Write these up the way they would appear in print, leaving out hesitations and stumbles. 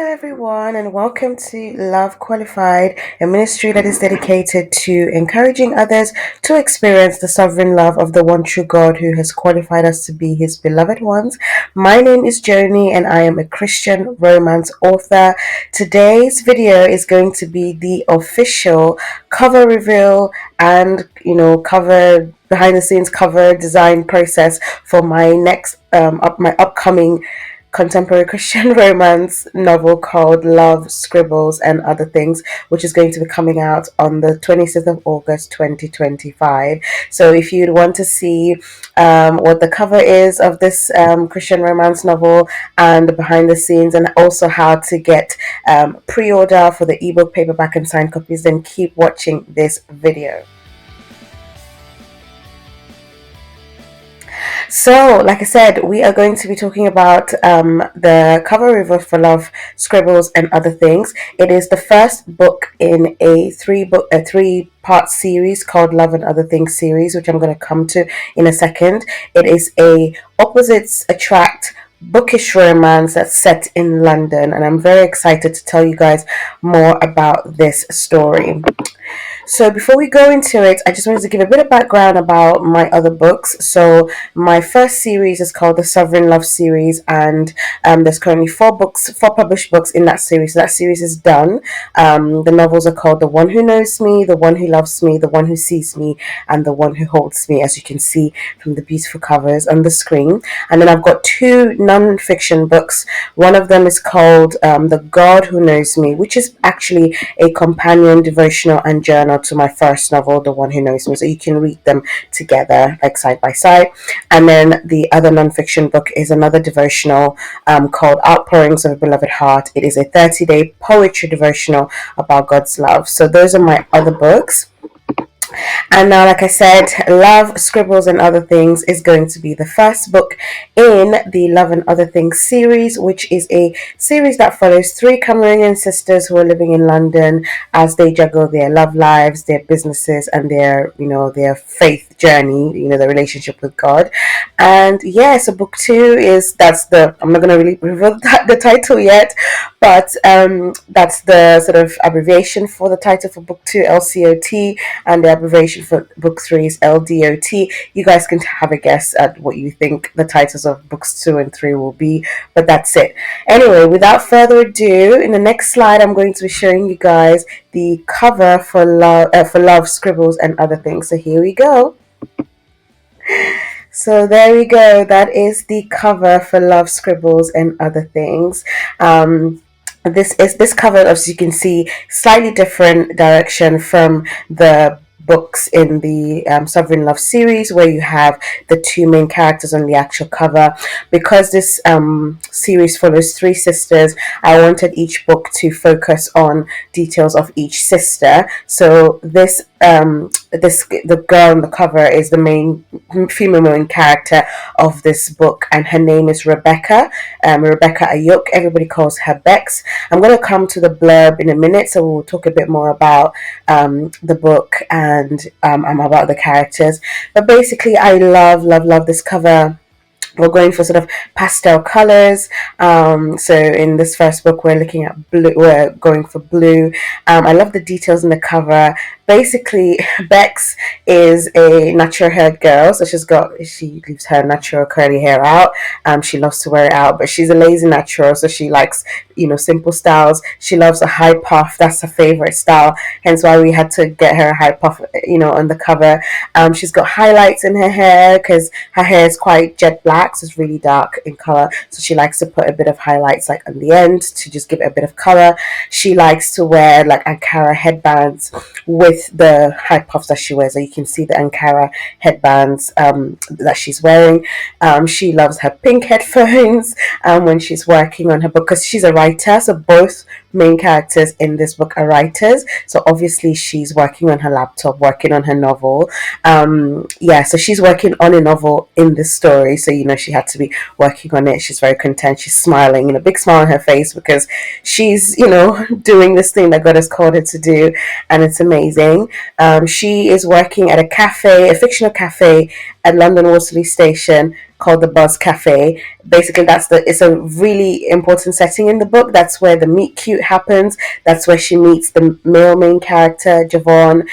Hello, everyone, and welcome to Love Qualified, a ministry that is dedicated to encouraging others to experience the sovereign love of the one true God who has qualified us to be his beloved ones. My name is Joni, and I am a Christian romance author. Today's video is going to be the official cover reveal and, cover behind the scenes cover design process for my my upcoming contemporary Christian romance novel called Love, Scribbles and Other Things, which is going to be coming out on the 26th of August 2025. So if you'd want to see what the cover is of this Christian romance novel and behind the scenes, and also how to get pre-order for the ebook, paperback and signed copies, then keep watching this video. So, like I said, we are going to be talking about the cover reveal for Love, Scribbles, and Other Things. It is the first book in a three-part series called Love and Other Things series, which I'm going to come to in a second. It is a opposites attract bookish romance that's set in London, and I'm very excited to tell you guys more about this story. So before we go into it, I just wanted to give a bit of background about my other books. So my first series is called the Sovereign Love series, and there's currently four published books in that series. So that series is done. The novels are called The One Who Knows Me, The One Who Loves Me, The One Who Sees Me, and The One Who Holds Me, as you can see from the beautiful covers on the screen. And then I've got two non-fiction books. One of them is called The God Who Knows Me, which is actually a companion devotional and journal to my first novel, The One Who Knows Me, so you can read them together, like side by side. And then the other non-fiction book is another devotional called Outpourings of a Beloved Heart. It is a 30-day poetry devotional about God's love. So those are my other books. And now, like I said, Love, Scribbles and Other Things is going to be the first book in the Love and Other Things series, which is a series that follows three Cameroonian sisters who are living in London as they juggle their love lives, their businesses, and their faith journey, their relationship with God. And yeah, so book two I'm not going to really reveal the title yet, but that's the sort of abbreviation for the title for book two, LCOT, and the abbreviation for book three is LDOT. You guys can have a guess at what you think the titles of books 2 and 3 will be, but that's it. Anyway, without further ado, in the next slide, I'm going to be showing you guys the cover for Love, Scribbles and Other Things. So here we go. So there we go. That is the cover for Love, Scribbles and Other Things. This cover, as you can see, slightly different direction from the books in the Sovereign Love series, where you have the two main characters on the actual cover. Because this series follows three sisters, I wanted each book to focus on details of each sister. So the girl on the cover is the main female main character of this book, and her name is Rebecca Ayuk. Everybody calls her Bex. I'm going to come to the blurb in a minute, so we'll talk a bit more about the book and about the characters. But basically, I love this cover. We're going for sort of pastel colors. So in this first book, we're looking at blue. We're going for blue. I love the details in the cover. Basically, Bex is a natural haired girl, so she leaves her natural curly hair out. She loves to wear it out, but she's a lazy natural, so she likes simple styles. She loves a high puff. That's her favorite style. Hence why we had to get her a high puff, on the cover. She's got highlights in her hair because her hair is quite jet black, so it's really dark in color. So she likes to put a bit of highlights like on the end to just give it a bit of color. She likes to wear like Ankara headbands with the high puffs that she wears. So you can see the Ankara headbands that she's wearing. She loves her pink headphones when she's working on her book, because she's a writer. So both main characters in this book are writers. So obviously she's working on her laptop, working on her novel. So she's working on a novel in this story. So she had to be working on it. She's very content. She's smiling, a big smile on her face, because she's doing this thing that God has called her to do, and it's amazing. She is working at a fictional cafe at London Waterloo Station, called the Buzz Cafe. Basically, it's a really important setting in the book. That's where the meet cute happens. That's where she meets the male main character, Javon.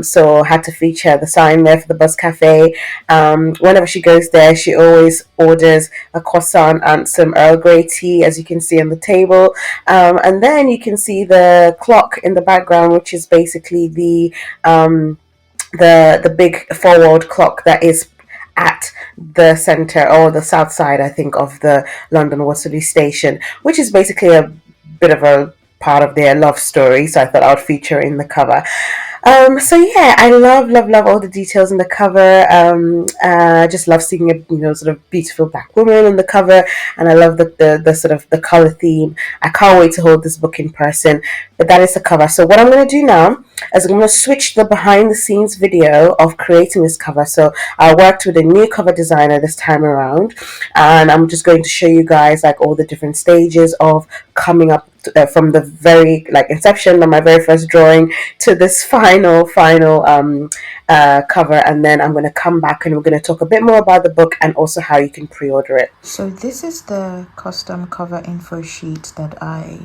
So had to feature the sign there for the Buzz Cafe. Whenever she goes there, she always orders a croissant and some Earl Grey tea, as you can see on the table. And then you can see the clock in the background, which is basically the big forward clock that is at the center or the south side, I think, of the London Waterloo station, which is basically a bit of a part of their love story. So I thought I would feature in the cover. So yeah, I love all the details in the cover. I just love seeing a sort of beautiful black woman on the cover, and I love the sort of the color theme. I can't wait to hold this book in person. But that is the cover. So what I'm going to do now is I'm going to switch to the behind the scenes video of creating this cover. So I worked with a new cover designer this time around, and I'm just going to show you guys like all the different stages of coming up from the very inception of my very first drawing to this final cover, and then I'm going to come back and we're going to talk a bit more about the book and also how you can pre-order it. So this is the custom cover info sheet that I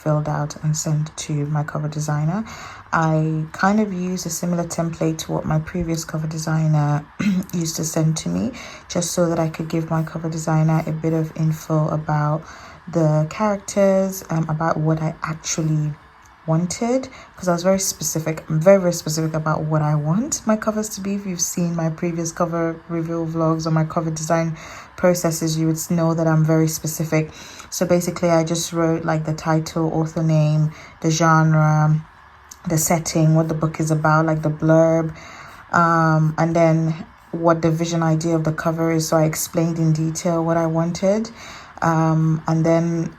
filled out and sent to my cover designer. I kind of used a similar template to what my previous cover designer used to send to me, just so that I could give my cover designer a bit of info about the characters, about what I actually wanted, because I was very specific. I'm very specific about what I want my covers to be. If you've seen my previous cover reveal vlogs or my cover design processes, you would know that I'm very specific. So basically I just wrote like the title, author name, the genre, the setting, what the book is about, like the blurb, and then what the vision idea of the cover is. So I explained in detail what I wanted, and then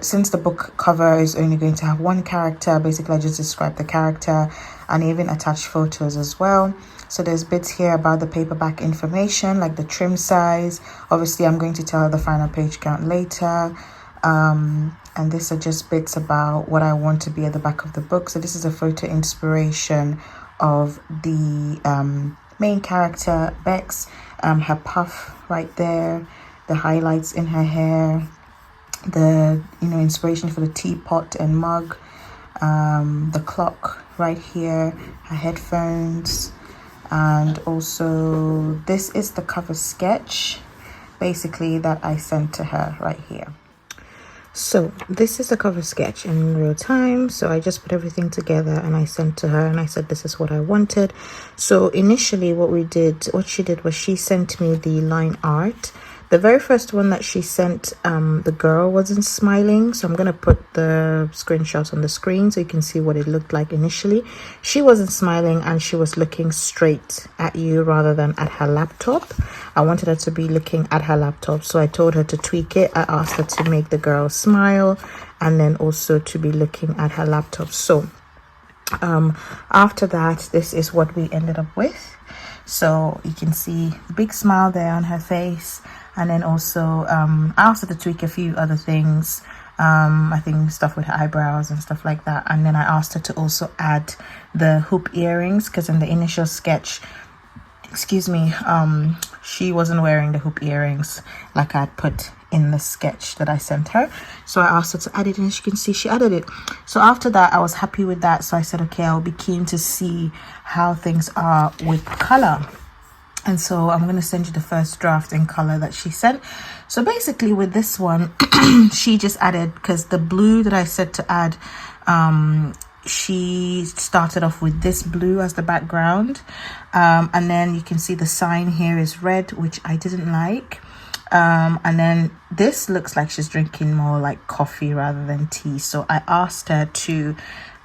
since the book cover is only going to have one character, basically I just described the character and even attached photos as well. So there's bits here about the paperback information, like the trim size. Obviously I'm going to tell her the final page count later, and these are just bits about what I want to be at the back of the book. So this is a photo inspiration of the main character, Bex, her puff right there, the highlights in her hair, the inspiration for the teapot and mug, the clock right here, her headphones, and also this is the cover sketch basically that I sent to her right here. So this is the cover sketch in real time. So I just put everything together and I sent to her and I said this is what I wanted. So initially what she did was she sent me the line art. The very first one that she sent, the girl wasn't smiling, so I'm going to put the screenshots on the screen so you can see what it looked like initially. She wasn't smiling and she was looking straight at you rather than at her laptop. I wanted her to be looking at her laptop, so I told her to tweak it. I asked her to make the girl smile and then also to be looking at her laptop. So after that, this is what we ended up with. So you can see a big smile there on her face. And then also, I asked her to tweak a few other things. I think stuff with her eyebrows and stuff like that. And then I asked her to also add the hoop earrings, because in the initial sketch, she wasn't wearing the hoop earrings like I had put in the sketch that I sent her. So I asked her to add it, and as you can see, she added it. So after that, I was happy with that. So I said, okay, I'll be keen to see how things are with color. And so I'm going to send you the first draft in color that she sent. So basically with this one, she just added, because the blue that I said to add, she started off with this blue as the background. And then you can see the sign here is red, which I didn't like. And then this looks like she's drinking more like coffee rather than tea. So I asked her to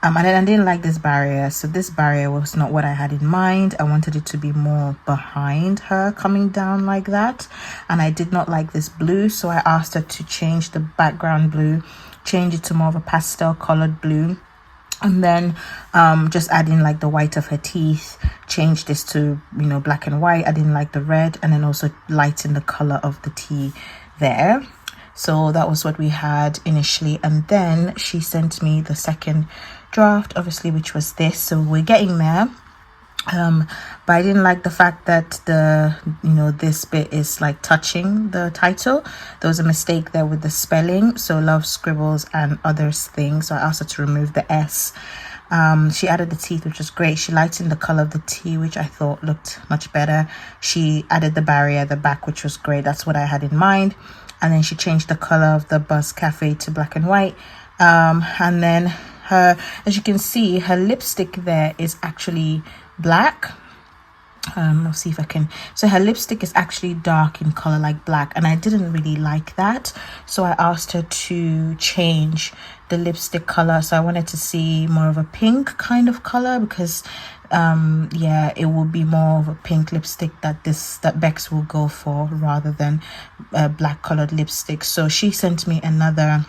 and then I didn't like this barrier. So this barrier was not what I had in mind. I wanted it to be more behind her, coming down like that. And I did not like this blue. So I asked her to change the background blue, change it to more of a pastel colored blue. And then just adding like the white of her teeth, change this to, black and white. I didn't like the red, and then also lighten the color of the tea there. So that was what we had initially. And then she sent me the second draft, obviously, which was this. So we're getting there. um but I didn't like the fact that this bit is like touching the title. There was a mistake there with the spelling, so Love, Scribbles and Other Things, so I asked her to remove the S. She added the teeth, which was great. She lightened the color of the T, which I thought looked much better. She added the barrier at the back, which was great. That's what I had in mind. And then she changed the color of the Buzz Cafe to black and white. And then her, as you can see, her lipstick there is actually black. I'll see if I can. So her lipstick is actually dark in color, like black, and I didn't really like that, so I asked her to change the lipstick color. So I wanted to see more of a pink kind of color, because yeah, it will be more of a pink lipstick that Bex will go for, rather than a black colored lipstick. So she sent me another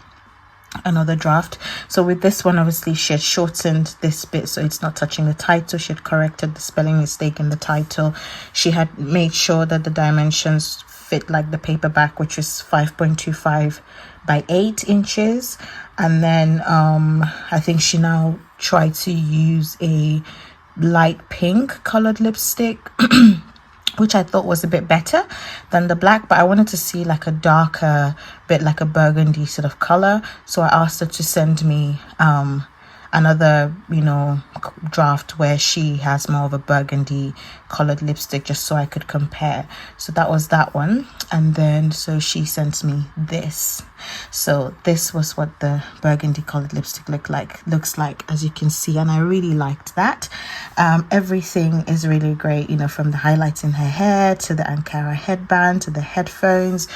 draft. So with this one, obviously she had shortened this bit so it's not touching the title. She had corrected the spelling mistake in the title. She had made sure that the dimensions fit like the paperback, which is 5.25 by 8 inches. And then I think she now tried to use a light pink colored lipstick which I thought was a bit better than the black, but I wanted to see like a darker bit, like a burgundy sort of color. So I asked her to send me another draft where she has more of a burgundy colored lipstick, just so I could compare. So that was that one. And then so she sent me this. So this was what the burgundy colored lipstick looks like, as you can see, and I really liked that. Everything is really great, from the highlights in her hair to the Ankara headband to the headphones.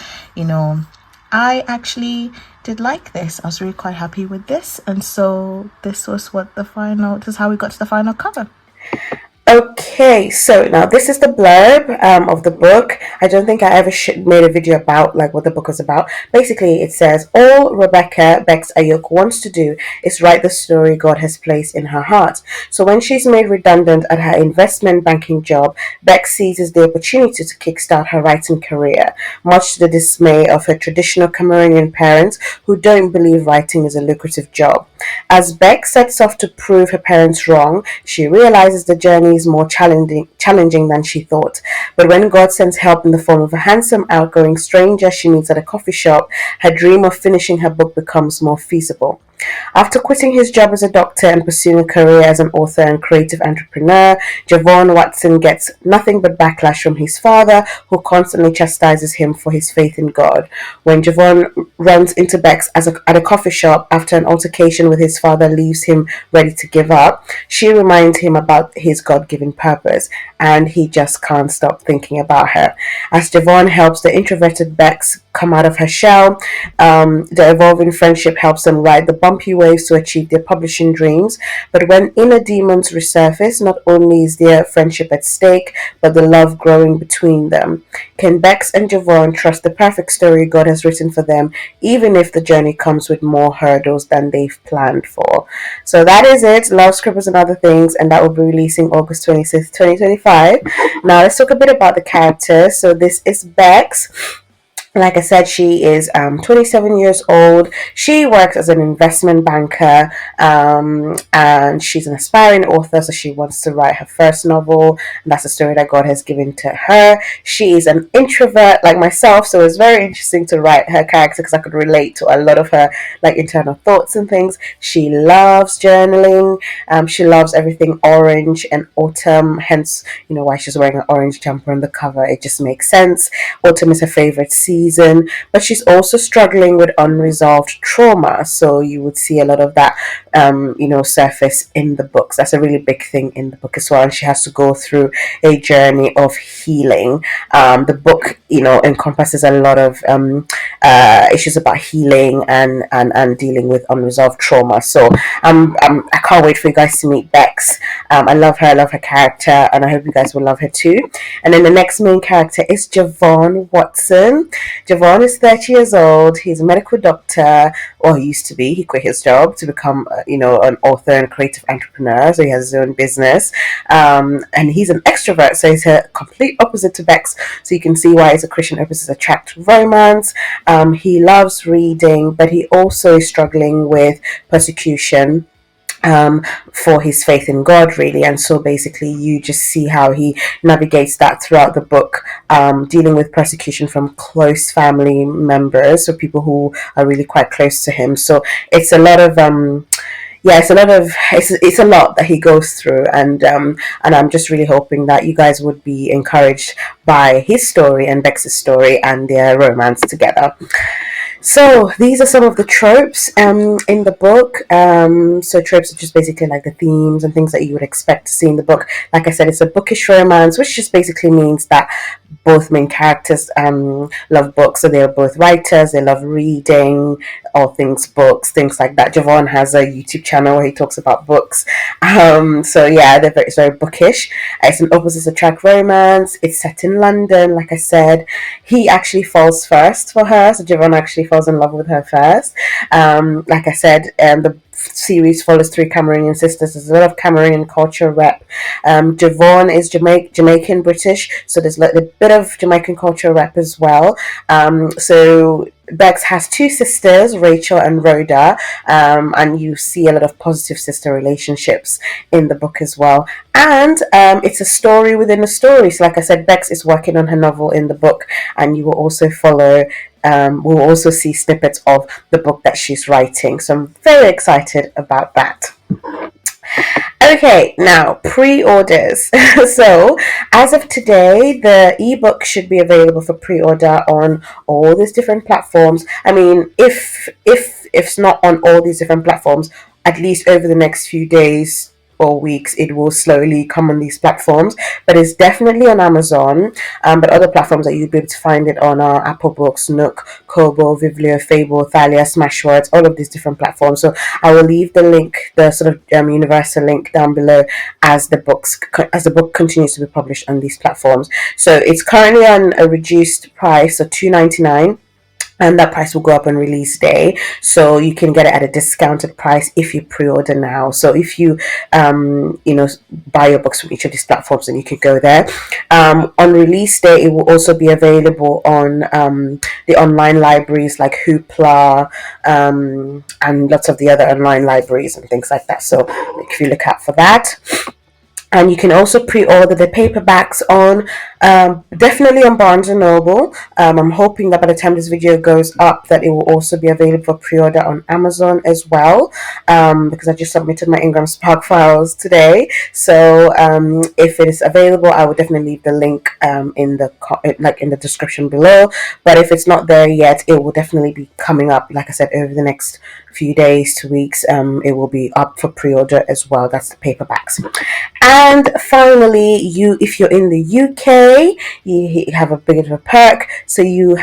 I actually did like this. I was really quite happy with this, and so this is how we got to the final cover. Okay, so now this is the blurb of the book. I don't think I ever made a video about like what the book was about. Basically, it says all Rebecca Bex Ayuk wants to do is write the story God has placed in her heart. So when she's made redundant at her investment banking job, Bex seizes the opportunity to kickstart her writing career, much to the dismay of her traditional Cameroonian parents who don't believe writing is a lucrative job. As Bex sets off to prove her parents wrong, she realizes the journey is more challenging than she thought. But when God sends help in the form of a handsome, outgoing stranger she meets at a coffee shop, her dream of finishing her book becomes more feasible. After quitting his job as a doctor and pursuing a career as an author and creative entrepreneur, Javon Watson gets nothing but backlash from his father, who constantly chastises him for his faith in God. When Javon runs into Bex at a coffee shop after an altercation with his father leaves him ready to give up, she reminds him about his God-given purpose, and he just can't stop thinking about her. As Javon helps the introverted Bex come out of her shell, the evolving friendship helps them ride the bumpy waves to achieve their publishing dreams. But when inner demons resurface, not only is their friendship at stake, but the love growing between them. Can Bex and Javon trust the perfect story God has written for them, even if the journey comes with more hurdles than they've planned for? So that is it. Love, Scribbles and Other Things, and that will be releasing August 26th, 2025. Now let's talk a bit about the characters. So this is Bex. Like I said, she is 27 years old. She works as an investment banker, and she's an aspiring author, so she wants to write her first novel, and that's the story that God has given to her. She is an introvert like myself, so it's very interesting to write her character because I could relate to a lot of her like internal thoughts and things. She loves journaling. She loves everything orange and autumn, hence why she's wearing an orange jumper on the cover. It just makes sense. Autumn is her favorite season, but she's also struggling with unresolved trauma. So you would see a lot of that, surface in the books. That's a really big thing in the book as well. And she has to go through a journey of healing. The book, encompasses a lot of issues about healing and dealing with unresolved trauma. So I can't wait for you guys to meet Bex. I love her. I love her character, and I hope you guys will love her too. And then the next main character is Javon Watson. Javon is 30 years old. He's a medical doctor, or he used to be. He quit his job to become, an author and creative entrepreneur. So he has his own business. And he's an extrovert, so he's a complete opposite to Bex. So you can see why his Christian opposites attract romance. He loves reading, but he also is struggling with persecution for his faith in God, really. And so basically, you just see how he navigates that throughout the book, dealing with persecution from close family members, so people who are really quite close to him. So it's a lot of yeah, it's a lot that he goes through, and I'm just really hoping that you guys would be encouraged by his story and Bex's story and their romance together. So these are some of the tropes in the book. So tropes are just basically like the themes and things that you would expect to see in the book. Like I said, it's a bookish romance, which just basically means that both main characters love books. So they're both writers. They love reading, all things books, things like that. Javon has a YouTube channel where he talks about books. So yeah, it's very bookish. It's an opposites attract romance. It's set in London, like I said. He actually falls first for her, so Javon actually falls in love with her first. Like I said, the series follows three Cameroonian sisters. There's a lot of Cameroonian culture rep. Javon is Jamaican British, so there's a bit of Jamaican culture rep as well. So Bex has two sisters, Rachel and Rhoda, and you see a lot of positive sister relationships in the book as well. And it's a story within a story. So, like I said, Bex is working on her novel in the book, and you will also follow. We'll also see snippets of the book that she's writing. So I'm very excited about that. Okay, now pre-orders. So as of today, the ebook should be available for pre-order on all these different platforms. I mean, if it's not on all these different platforms, at least over the next few days or weeks, it will slowly come on these platforms. But it's definitely on Amazon. But other platforms that you'd be able to find it on are Apple Books, Nook, Kobo, Vivlio, Fable, Thalia, Smashwords, all of these different platforms. So I will leave the link, the sort of universal link down below as the book continues to be published on these platforms. So it's currently on a reduced price of $2.99, and that price will go up on release day, so you can get it at a discounted price if you pre-order now. So if you buy your books from each of these platforms, then you can go there. On release day, it will also be available on the online libraries like Hoopla, and lots of the other online libraries and things like that. So if you look out for that. And you can also pre-order the paperbacks on definitely on Barnes & Noble. I'm hoping that by the time this video goes up that it will also be available for pre-order on Amazon as well, because I just submitted my Ingram Spark files today. So if it is available, I will definitely leave the link in the description below. But if it's not there yet, it will definitely be coming up, like I said, over the next few days to weeks. It will be up for pre-order as well. That's the paperbacks. And finally, if you're in the UK, you have a bit of a perk. So you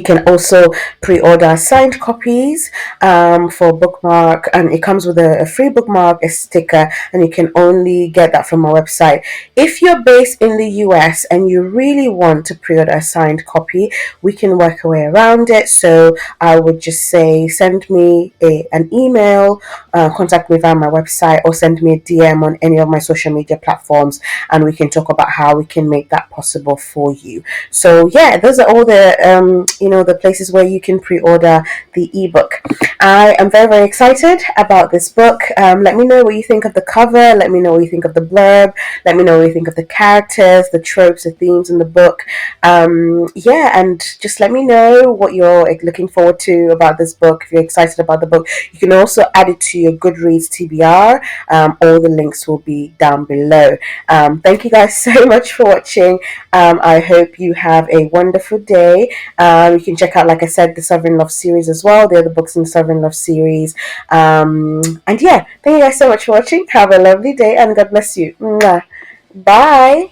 can also pre-order signed copies for bookmark, and it comes with a free bookmark, a sticker, and you can only get that from our website. If you're based in the US and you really want to pre-order a signed copy, we can work our way around it. So I would just say send me an email, contact me via my website, or send me a DM on any of my social media platforms, and we can talk about how we can make that possible for you. So yeah, those are all the places where you can pre-order the ebook. I am very, very excited about this book. Let me know what you think of the cover. Let me know what you think of the blurb. Let me know what you think of the characters, the tropes, the themes in the book. And just let me know what you're looking forward to about this book. If you're excited about the book, you can also add it to your Goodreads TBR. All the links will be down below. Thank you guys so much for watching. I hope you have a wonderful day. You can check out, like I said, the Sovereign Love series as well. The other books in the Sovereign Love series. And yeah, thank you guys so much for watching. Have a lovely day and God bless you. Mwah. Bye.